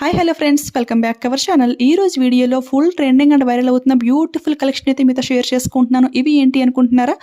Hi hello friends, welcome back to our channel. ఈ రోజు వీడియోలో ఫుల్ ట్రెండింగ్ అండ్ వైరల్ అవుతున్న బ్యూటిఫుల్ కలెక్షన్ అయితే మీతో షేర్ చేసుకుంటున్నాను. ఇవి ఏంటి అనుకుంటున్నారా?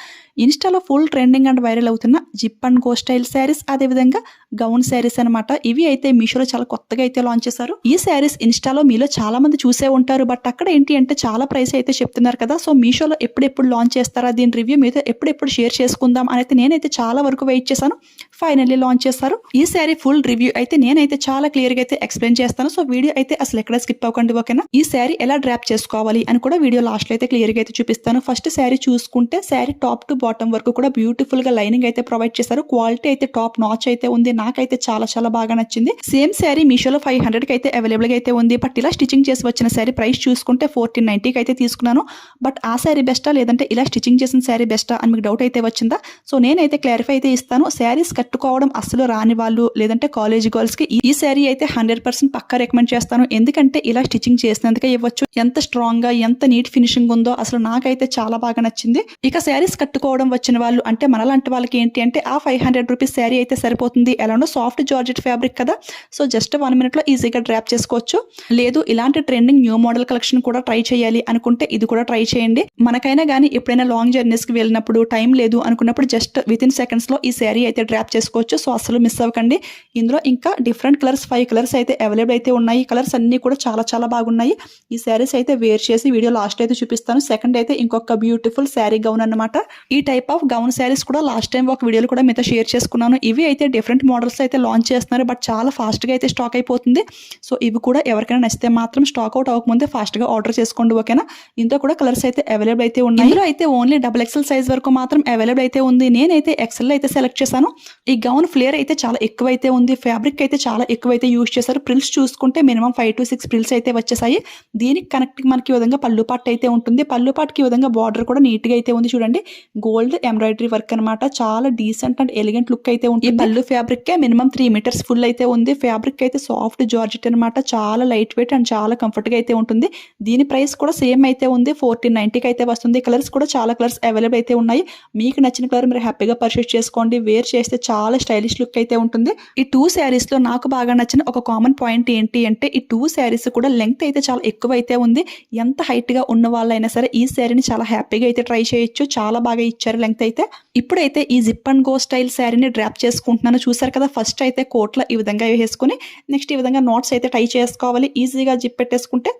ఇన్స్టాలో ఫుల్ ట్రెండింగ్ అండ్ వైరల్ అవుతున్న zip and go style saris, అదేవిధంగా గౌన్ శారీస్ అనమాట. ఇవి అయితే మీషోలో చాలా కొత్తగా అయితే లాంచ్ చేశారు. ఈ శారీస్ ఇన్స్టాలో మీలో చాలా మంది చూసే ఉంటారు, బట్ అక్కడ ఏంటి అంటే చాలా ప్రైస్ అయితే చెప్తున్నారు కదా. సో మీషోలో ఎప్పుడెప్పుడు లాంచ్ చేస్తారా, దీని రివ్యూ మీతో ఎప్పుడెప్పుడు షేర్ చేసుకుందాం అని అయితే నేనైతే చాలా వరకు వెయిట్ చేశాను. ఫైనల్లీ లాంచ్ చేస్తారు. ఈ శారీ ఫుల్ రివ్యూ అయితే నేనైతే చాలా క్లియర్ గా అయితే ఎక్స్ప్లెయిన్ చేస్తాను. సో వీడియో అయితే అసలు ఎక్కడ స్కిప్ అవ్వకండి, ఓకేనా? ఈ శారీ ఎలా డ్రాప్ చేసుకోవాలి అని కూడా వీడియో లాస్ట్ లో అయితే క్లియర్ గా అయితే చూపిస్తాను. ఫస్ట్ శారీ చూసుకుంటే శారీ టాప్ టు బాటమ్ వరకు కూడా బ్యూటిఫుల్ గా లైనింగ్ అయితే ప్రొవైడ్ చేశారు. క్వాలిటీ అయితే టాప్ నాచ్ అయితే ఉంది. నాకైతే చాలా చాలా బాగా నచ్చింది. సేమ్ శారీ మీషోలో 500 కి అయితే అవైలబుల్ గా అయితే ఉంది. బట్ ఇలా స్టిచింగ్ చేసి వచ్చిన శారీ ప్రైస్ చూసుకుంటే 1490 కి అయితే తీసుకున్నాను. బట్ ఆ శారీ బెస్టా లేదంటే ఇలా స్టిచింగ్ చేసిన శారీ బెస్టా అని మీకు డౌట్ అయితే వచ్చిందా? సో నేనైతే క్లారిఫై అయితే ఇస్తాను. శారీస్ కట్టుకోవడం అసలు రాని వాళ్ళు, లేదంటే కాలేజ్ గర్ల్స్ కి ఈ శారీ అయితే 100% పక్కా రికమెండ్ చేస్తాను. ఎందుకంటే ఇలా స్టిచింగ్ చేసినందుకే ఇవ్వచ్చు. ఎంత స్ట్రాంగ్ గా ఎంత నీట్ ఫినిషింగ్ ఉందో అసలు నాకైతే చాలా బాగా నచ్చింది. ఇక శారీస్ కట్టుకోవడం వచ్చిన వాళ్ళు అంటే మనలాంటి వాళ్ళకి ఏంటి అంటే ఆ 500 రూపీస్ శారీ అయితే సరిపోతుంది. ఎలానో సాఫ్ట్ జార్జెట్ ఫ్యాబ్రిక్ కదా, సో జస్ట్ 1 minute లో ఈజీగా డ్రాప్ చేసుకోవచ్చు. లేదు ఇలాంటి ట్రెండింగ్ న్యూ మోడల్ కలెక్షన్ కూడా ట్రై చేయాలి అనుకుంటే ఇది కూడా ట్రై చేయండి. మనకైనా కానీ ఎప్పుడైనా లాంగ్ జర్నీస్ కి వెళ్ళినప్పుడు టైం లేదు అనుకున్నప్పుడు జస్ట్ విత్ ఇన్ సెకండ్స్ లో ఈ శారీ అయితే డ్రాప్ చేసుకోవచ్చు. సో అసలు మిస్ అవ్వకండి. ఇందులో ఇంకా డిఫరెంట్ కలర్స్ 5 కలర్స్ అయితే అవైలబుల్ అయితే ఉన్నాయి. కలర్స్ అన్ని కూడా చాలా చాలా బాగున్నాయి. ఈ శారీస్ అయితే వేర్ చేసి వీడియో లాస్ట్ అయితే చూపిస్తాను. సెకండ్ అయితే ఇంకొక బ్యూటిఫుల్ శారీ గౌన్ అన్నమాట. ఈ టైప్ ఆఫ్ గౌన్ శారీస్ కూడా లాస్ట్ టైం ఒక వీడియోలో కూడా మీతో షేర్ చేసుకున్నాను. ఇవి అయితే డిఫరెంట్ మోడల్స్ అయితే లాంచ్ చేస్తున్నారు, బట్ చాలా ఫాస్ట్ గా అయితే స్టాక్ అయిపోతుంది. సో ఇవి కూడా ఎవరికైనా నచ్చితే మాత్రం స్టాక్ అవుట్ అవ్వకముందే ఫాస్ట్ గా ఆర్డర్ చేసుకోండి, ఓకేనా? ఇందులో కూడా కలర్స్ అయితే అవైలబుల్ అయితే ఉన్నాయి. ఇందులో అయితే ఓన్లీ XXL సైజ్ వరకు మాత్రం అవైలబుల్ అయితే ఉంది. నేనైతే XL అయితే సెలెక్ట్ చేశాను. ఈ గౌన్ ఫ్లేర్ అయితే చాలా ఎక్కువైతే ఉంది. ఫ్యాబ్రిక్ అయితే చాలా ఎక్కువైతే యూజ్ చేశారు. ప్రిల్స్ చూసుకుంటే మినిమం 5 to 6 ప్రిల్స్ అయితే వచ్చేసాయి. దీనికి కనెక్ట్ మనకి ఈ విధంగా పళ్ళు పాట్ అయితే ఉంటుంది. పళ్ళు పాట్కి ఈ విధంగా బార్డర్ కూడా నీట్ గా అయితే ఉంది. చూడండి, గోల్డ్ ఎంబ్రాయిడరీ వర్క్ అనమాట. చాలా డీసెంట్ అండ్ ఎలిగెంట్ లుక్ అయితే ఉంటుంది. ఈ పళ్ళు ఫ్యాబ్రిక్ కే మినిమం 3 meters ఫుల్ అయితే ఉంది. ఫ్యాబ్రిక్ అయితే సాఫ్ట్ జార్జెట్ అనమాట. చాలా లైట్ వెయిట్ అండ్ చాలా కంఫర్ట్ గా అయితే ఉంటుంది. దీని ప్రైస్ కూడా సేమ్ అయితే ఉంది. 1490 కి అయితే వస్తుంది. కలర్స్ కూడా చాలా కలర్స్ అవైలబుల్ అయితే ఉన్నాయి. మీకు నచ్చిన కలర్ మీరు హ్యాపీగా పర్చేస్ చేసుకోండి. వేర్ చేస్తే చాలా స్టైలిష్ లుక్ అయితే ఉంటుంది. ఈ 2 శారీస్ లో నాకు బాగా నచ్చిన ఒక కామన్ పాయింట్ ఏంటి అంటే ఈ 2 శారీస్ కూడా లెంగ్త్ అయితే చాలా ఎక్కువ అయితే ఉంది. ఎంత హైట్ గా ఉన్న వాళ్ళైనా సరే ఈ శారీని చాలా హ్యాపీగా అయితే ట్రై చేయొచ్చు. చాలా బాగా ఇచ్చారు లెంగ్త్ అయితే. ఇప్పుడైతే ఈ జిప్ అండ్ గో స్టైల్ శారీని డ్రాప్ చేసుకుంటున్నాను. చూసారు కదా, ఫస్ట్ అయితే కోట్ల ఈ విధంగా వేసుకుని నెక్స్ట్ ఈ విధంగా నోట్స్ అయితే టై చేసుకోవాలి. ఈజీగా జిప్ పెట్టేసుకుంటే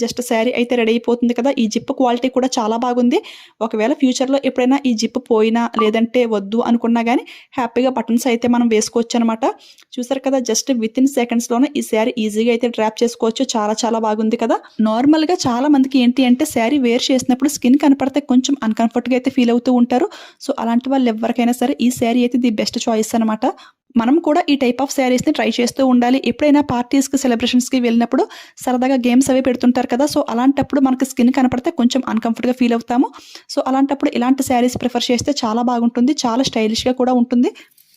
జస్ట్ శారీ అయితే రెడీ అయిపోతుంది కదా. ఈ జిప్ క్వాలిటీ కూడా చాలా బాగుంది. ఒకవేళ ఫ్యూచర్లో ఎప్పుడైనా ఈ జిప్ పోయినా లేదంటే వద్దు అనుకున్నా కానీ హ్యాపీగా బటన్స్ అయితే మనం వేసుకోవచ్చు అనమాట. చూసారు కదా, జస్ట్ విత్ ఇన్ సెకండ్స్లోనే ఈ శారీ ఈజీగా అయితే డ్రాప్ చేసుకోవచ్చు. చాలా చాలా బాగుంది కదా. నార్మల్గా చాలా మందికి ఏంటి అంటే శారీ వేర్ చేసినప్పుడు స్కిన్ కనపడితే కొంచెం అన్కంఫర్ట్గా అయితే ఫీల్ అవుతూ ఉంటారు. సో అలాంటి వాళ్ళు ఎవరికైనా సరే ఈ శారీ అయితే ది బెస్ట్ చాయిస్ అనమాట. మనం కూడా ఈ టైప్ ఆఫ్ శారీస్ ని ట్రై చేస్తూ ఉండాలి. ఎప్పుడైనా పార్టీస్ కి సెలబ్రేషన్స్ కి వెళ్ళినప్పుడు సరదాగా గేమ్స్ అవి పెడుతుంటారు కదా. సో అలాంటప్పుడు మనకి స్కిన్ కనపడితే కొంచెం అన్కంఫర్ట్ గా ఫీల్ అవుతాము. సో అలాంటప్పుడు ఇలాంటి శారీస్ ప్రిఫర్ చేస్తే చాలా బాగుంటుంది. చాలా స్టైలిష్ గా కూడా ఉంటుంది.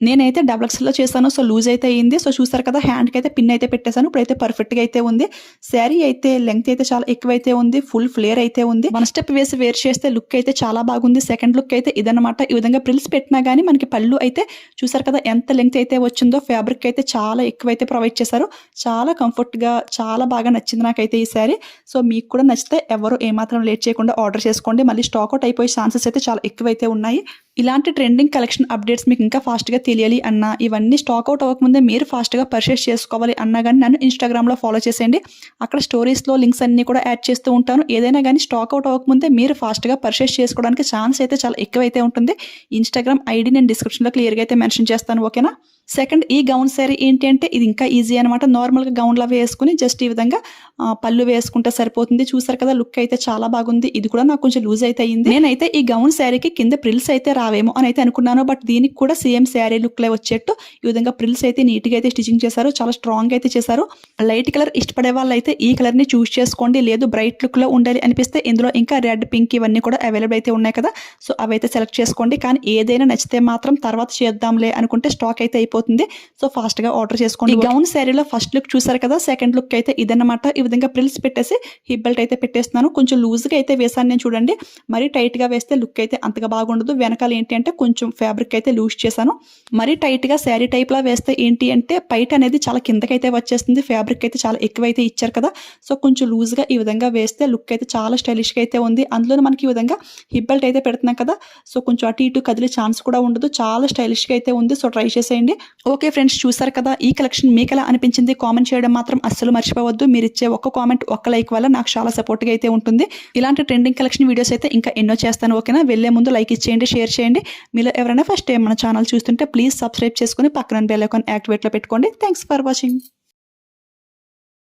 నేనైతే XXL లో చేశాను. సో లూజ్ అయితే అయ్యింది. సో చూసారు కదా, హ్యాండ్కి అయితే పిన్ అయితే పెట్టేశాను. ఇప్పుడైతే పర్ఫెక్ట్గా అయితే ఉంది. శారీ అయితే లెంగ్త్ అయితే చాలా ఎక్కువైతే ఉంది. ఫుల్ ఫ్లేర్ అయితే ఉంది. 1 step వేసి వేర్ చేస్తే లుక్ అయితే చాలా బాగుంది. సెకండ్ లుక్ అయితే ఇదన్నమాట. ఈ విధంగా ప్రిల్స్ పెట్టినా కానీ మనకి పళ్ళు అయితే చూసారు కదా ఎంత లెంగ్త్ అయితే వచ్చిందో. ఫ్యాబ్రిక్ అయితే చాలా ఎక్కువైతే ప్రొవైడ్ చేశారు. చాలా కంఫర్ట్ గా చాలా బాగా నచ్చింది నాకైతే ఈ శారీ. సో మీకు కూడా నచ్చితే ఎవరు ఏమాత్రం లేట్ చేయకుండా ఆర్డర్ చేసుకోండి. మళ్ళీ స్టాక్ అవుట్ అయిపోయే ఛాన్సెస్ అయితే చాలా ఎక్కువైతే ఉన్నాయి. ఇలాంటి ట్రెండింగ్ కలెక్షన్ అప్డేట్స్ మీకు ఇంకా ఫాస్ట్గా తెలియాలి అన్నా, ఇవన్నీ స్టాక్ అవుట్ అవ్వకముందే మీరు ఫాస్ట్గా పర్చేస్ చేసుకోవాలి అన్నా కానీ నన్ను ఇన్స్టాగ్రామ్లో ఫాలో చేసేయండి. అక్కడ స్టోరీస్లో లింక్స్ అన్నీ కూడా యాడ్ చేస్తూ ఉంటాను. ఏదైనా కానీ స్టాక్ అవుట్ అవ్వకముందే మీరు ఫాస్ట్గా పర్చేస్ చేసుకోవడానికి ఛాన్స్ అయితే చాలా ఎక్కువైతే ఉంటుంది. ఇన్స్టాగ్రామ్ ఐడి నేను డిస్క్రిప్షన్లో క్లియర్గా అయితే మెన్షన్ చేస్తాను, ఓకేనా? సెకండ్ ఈ గౌన్ శారీ ఏంటి అంటే ఇది ఇంకా ఈజీ అనమాట. నార్మల్గా గౌన్లో వేసుకుని జస్ట్ ఈ విధంగా పళ్ళు వేసుకుంటే సరిపోతుంది. చూసారు కదా, లుక్ అయితే చాలా బాగుంది. ఇది కూడా నాకు కొంచెం లూజ్ అయితే అయింది. నేనైతే ఈ గౌన్ శారీకి కింద ప్రిల్స్ అయితే రావేమో అని అయితే అనుకున్నాను, బట్ దీనికి కూడా సేమ్ శారీ లుక్ లే వచ్చేట్టు ఈ విధంగా ప్రిల్స్ అయితే నీట్ గా అయితే స్టిచింగ్ చేశారు. చాలా స్ట్రాంగ్ అయితే చేశారు. లైట్ కలర్ ఇష్టపడే వాళ్ళు అయితే ఈ కలర్ ని చూస్ చేసుకోండి. లేదు బ్రైట్ లుక్ లో ఉండాలి అనిపిస్తే ఇందులో ఇంకా రెడ్, పింక్ ఇవన్నీ కూడా అవైలబుల్ అయితే ఉన్నాయి కదా. సో అవైతే సెలెక్ట్ చేసుకోండి. కానీ ఏదైనా నచ్చితే మాత్రం తర్వాత చేద్దాంలే అనుకుంటే స్టాక్ అయితే అయిపోతుంది. సో ఫాస్ట్గా ఆర్డర్ చేసుకోండి. ఈ గౌన్ శారీలో ఫస్ట్ లుక్ చూసారు కదా, సెకండ్ లుక్ అయితే ఇదన్నమాట. ఈ విధంగా ప్రిల్స్ పెట్టేసి హిప్ బెల్ట్ అయితే పెట్టేస్తున్నాను. కొంచెం లూజ్గా అయితే వేసాను నేను, చూడండి. మరీ టైట్గా వేస్తే లుక్ అయితే అంతగా బాగుండదు. వెనకాల ఏంటి అంటే కొంచెం ఫ్యాబ్రిక్ అయితే లూజ్ చేశాను. మరీ టైట్గా శారీ టైప్లా వేస్తే ఏంటి అంటే పైట అనేది చాలా కిందకైతే వచ్చేస్తుంది. ఫ్యాబ్రిక్ అయితే చాలా ఎక్కువైతే ఇచ్చారు కదా, సో కొంచెం లూజ్గా ఈ విధంగా వేస్తే లుక్ అయితే చాలా స్టైలిష్గా అయితే ఉంది. అందులో మనకి ఈ విధంగా హిప్ బెల్ట్ అయితే పెడుతున్నాం కదా, సో కొంచెం అటు ఇటు కదిలే ఛాన్స్ కూడా ఉండదు. చాలా స్టైలిష్గా అయితే ఉంది. సో ట్రై చేసేయండి. ఓకే ఫ్రెండ్స్, చూసారు కదా, ఈ కలెక్షన్ మీకు ఎలా అనిపించింది కామెంట్ చేయడం మాత్రం అస్సలు మర్చిపోవద్దు. మీరు ఇచ్చే ఒక్క కామెంట్, ఒక్క లైక్ వల్ల నాకు చాలా సపోర్ట్గా అయితే ఉంటుంది. ఇలాంటి ట్రెండింగ్ కలెక్షన్ వీడియోస్ అయితే ఇంకా ఎన్నో చేస్తాను. ఓకేనా, వెళ్ళే ముందు లైక్ ఇచ్చేయండి, షేర్ చేయండి. మీలో ఎవరైనా ఫస్ట్ టైం మన ఛానల్ చూస్తుంటే ప్లీజ్ సబ్స్క్రైబ్ చేసుకుని పక్కన బెల్ ఐకాన్ యాక్టివేట్లో పెట్టుకోండి. Thanks for watching.